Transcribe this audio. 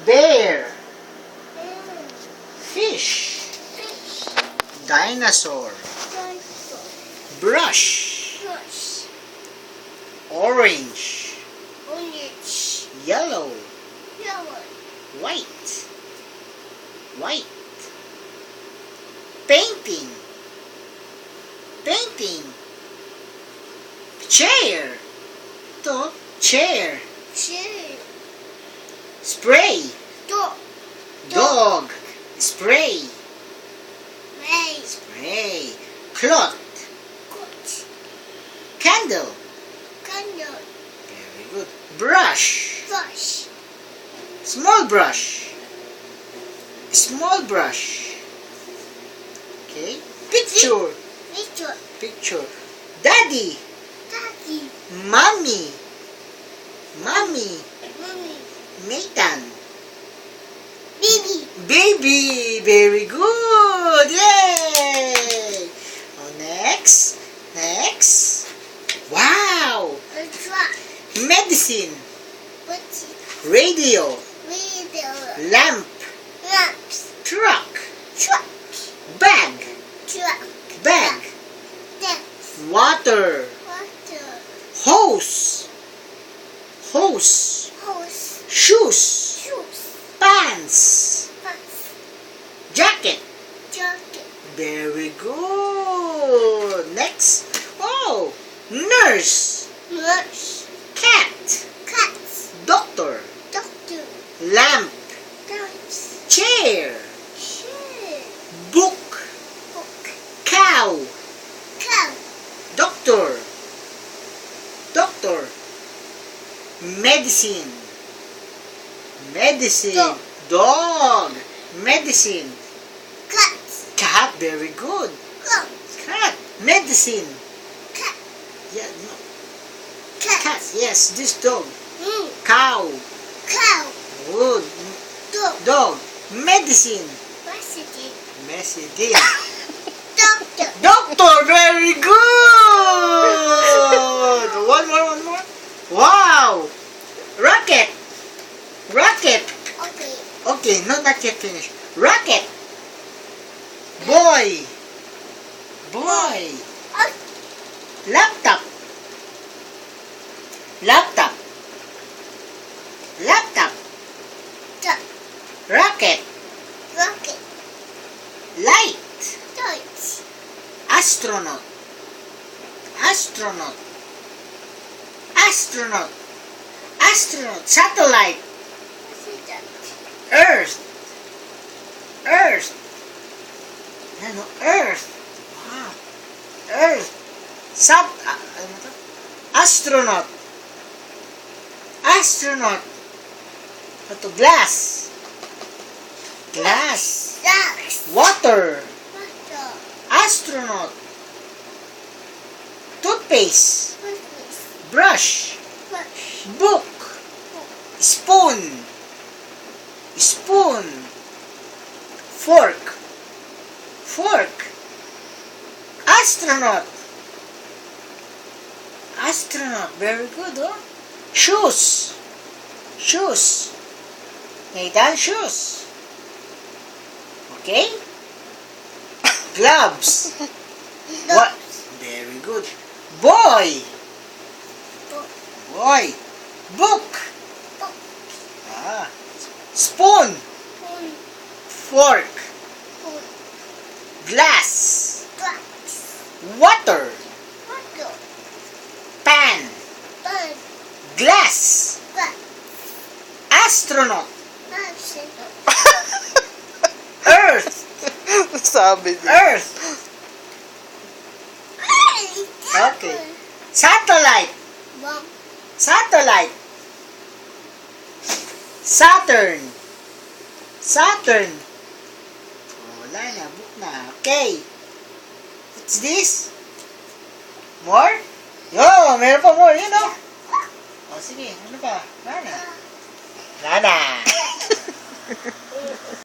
Bear. Fish. Dinosaur. Brush. Orange. Yellow. White. Painting. Chair. Chair. Spray. Dog. Spray. Cloth. Candle. Very good. Brush. Small brush. Okay. Picture. Daddy. Mommy. Nathan. Baby. Very good. Yay. Oh, next. Wow. Medicine. Radio. Lamp. Truck. Bag. Water. Hose. Shoes. Pants. Jacket. Very good. Next. Oh, nurse. Cat. Doctor. Lamp. Chair. Book. Cow. Doctor. Medicine. Dog. Medicine. Cat. Very good. Cat. Medicine. Yeah, no. Cat. Yes, this dog. Cow. Good. Dog. Medicine. Doctor. Very good. One more. Wow. Rocket. Okay, no, not yet finished. Rocket. Boy. Laptop. Rocket. Light. Astronaut. Satellite. Earth. Wow. Earth. Astronaut. Ito, glass. Water. Astronaut. Toothpaste. Brush. Book. Spoon. Fork. Astronaut. Very good, oh. Shoes. Nathan, shoes. Okay. Gloves. What? Very good. Boy. Book. Spoon. Fork. Glass. Water. Pan. Glass. Astronaut. Earth. Sabi niya. Earth. Okay. Satellite. Saturn. Wala na, book na. Okay. What's this? More? Yo, meron pa more. Yun, oh. O, sige. Ano pa? Wala na.